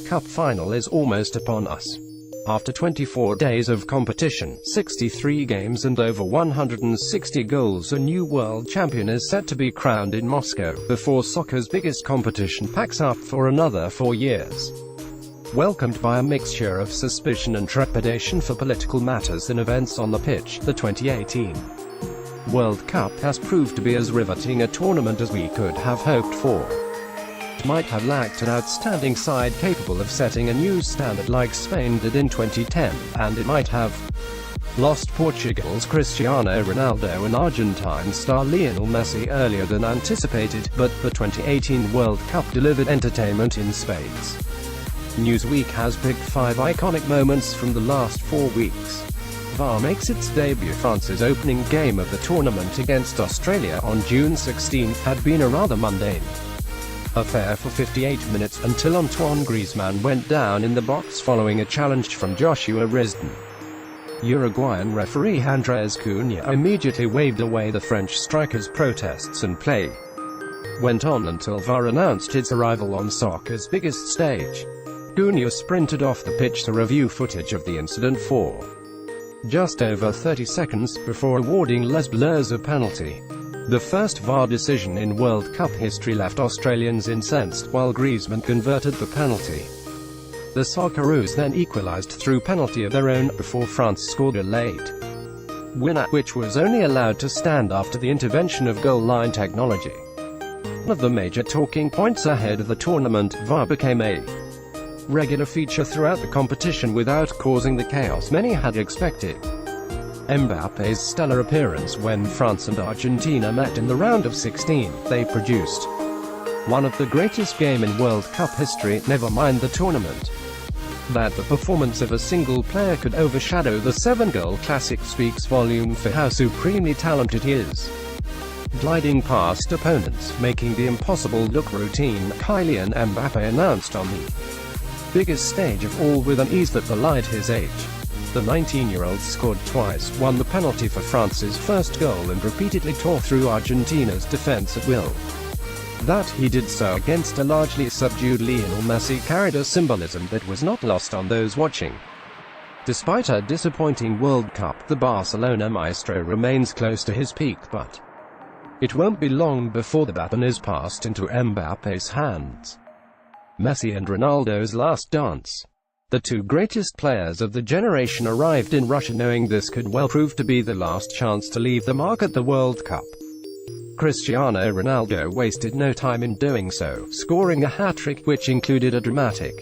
Cup final is almost upon us. After 24 days of competition, 63 games and over 160 goals, a new world champion is set to be crowned in Moscow, before soccer's biggest competition packs up for another 4 years. Welcomed by a mixture of suspicion and trepidation for political matters and events on the pitch, the 2018 World Cup has proved to be as riveting a tournament as we could have hoped for. It might have lacked an outstanding side capable of setting a new standard like Spain did in 2010, and it might have lost Portugal's Cristiano Ronaldo and Argentine star Lionel Messi earlier than anticipated, but the 2018 World Cup delivered entertainment in spades. Newsweek has picked 5 iconic moments from the last 4 weeks. VAR makes its debut. France's opening game of the tournament against Australia on June 16 had been a rather mundane affair for 58 minutes, until Antoine Griezmann went down in the box following a challenge from Joshua Risdon. Uruguayan referee Andrés Cunha immediately waved away the French striker's protests, and play went on until VAR announced its arrival on soccer's biggest stage. Cunha sprinted off the pitch to review footage of the incident for just over 30 seconds, before awarding Les Bleus a penalty. The first VAR decision in World Cup history left Australians incensed, while Griezmann converted the penalty. The Socceroos then equalised through penalty of their own, before France scored a late winner, which was only allowed to stand after the intervention of goal line technology. One of the major talking points ahead of the tournament, VAR became a regular feature throughout the competition without causing the chaos many had expected. Mbappé's stellar appearance when France and Argentina met in the round of 16, they produced one of the greatest games in World Cup history, never mind the tournament. That the performance of a single player could overshadow the 7-goal classic speaks volume for how supremely talented he is. Gliding past opponents, making the impossible look routine, Kylian Mbappé announced on the biggest stage of all with an ease that belied his age. The 19-year-old scored twice, won the penalty for France's first goal, and repeatedly tore through Argentina's defense at will. That he did so against a largely subdued Lionel Messi carried a symbolism that was not lost on those watching. Despite a disappointing World Cup, the Barcelona maestro remains close to his peak, but it won't be long before the baton is passed into Mbappé's hands. Messi and Ronaldo's last dance. The two greatest players of the generation arrived in Russia knowing this could well prove to be the last chance to leave the mark at the World Cup. Cristiano Ronaldo wasted no time in doing so, scoring a hat-trick, which included a dramatic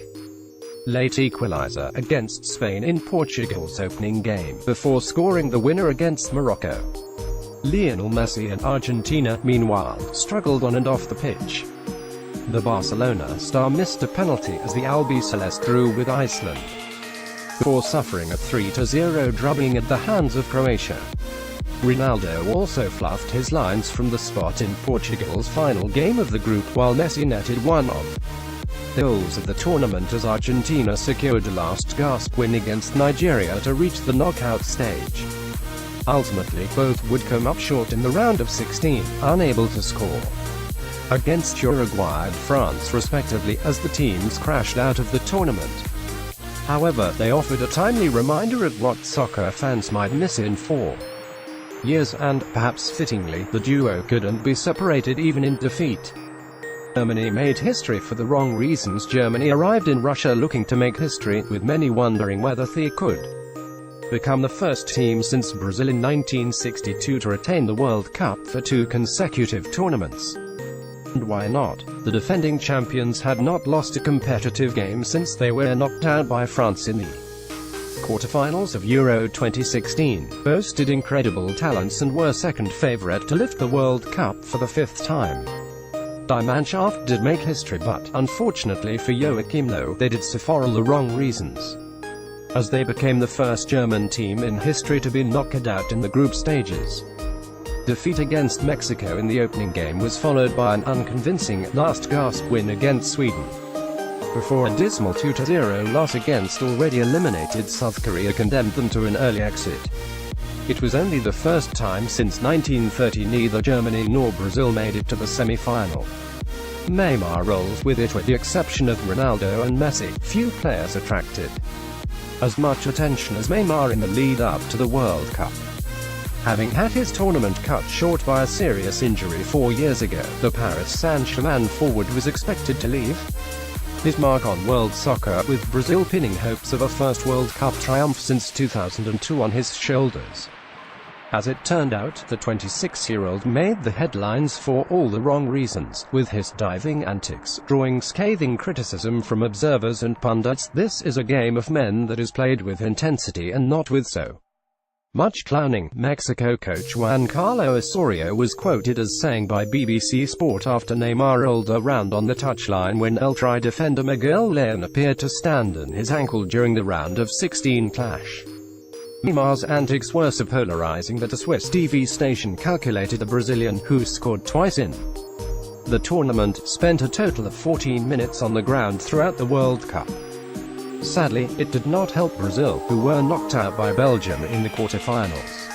late equalizer against Spain in Portugal's opening game, before scoring the winner against Morocco. Lionel Messi and Argentina, meanwhile, struggled on and off the pitch. The Barcelona star missed a penalty as the Albiceleste drew with Iceland, before suffering a 3-0 drubbing at the hands of Croatia. Ronaldo also fluffed his lines from the spot in Portugal's final game of the group, while Messi netted one of the goals of the tournament as Argentina secured a last-gasp win against Nigeria to reach the knockout stage. Ultimately, both would come up short in the round of 16, unable to score against Uruguay and France respectively, as the teams crashed out of the tournament. However, they offered a timely reminder of what soccer fans might miss in 4 years, and, perhaps fittingly, the duo couldn't be separated even in defeat. Germany made history for the wrong reasons. Germany arrived in Russia looking to make history, with many wondering whether they could become the first team since Brazil in 1962 to retain the World Cup for 2 consecutive tournaments. And why not? The defending champions had not lost a competitive game since they were knocked out by France in the quarterfinals of Euro 2016, boasted incredible talents, and were second favorite to lift the World Cup for the 5th time. Die Mannschaft did make history, but, unfortunately for Joachim Löw, they did so for all the wrong reasons, as they became the first German team in history to be knocked out in the group stages. Defeat against Mexico in the opening game was followed by an unconvincing, last-gasp win against Sweden, before a dismal 2-0 loss against already eliminated South Korea condemned them to an early exit. It was only the first time since 1930 neither Germany nor Brazil made it to the semi-final. Neymar rolls with it. With the exception of Ronaldo and Messi, few players attracted as much attention as Neymar in the lead-up to the World Cup. Having had his tournament cut short by a serious injury 4 years ago, the Paris Saint-Germain forward was expected to leave his mark on world soccer, with Brazil pinning hopes of a first World Cup triumph since 2002 on his shoulders. As it turned out, the 26-year-old made the headlines for all the wrong reasons, with his diving antics drawing scathing criticism from observers and pundits. This is a game of men that is played with intensity and not with so much clowning. Mexico coach Juan Carlos Osorio was quoted as saying by BBC Sport after Neymar rolled around on the touchline when El Tri defender Miguel León appeared to stand on his ankle during the round of 16 clash. Neymar's antics were so polarizing that a Swiss TV station calculated the Brazilian, who scored twice in the tournament, spent a total of 14 minutes on the ground throughout the World Cup. Sadly, it did not help Brazil, who were knocked out by Belgium in the quarter-finals.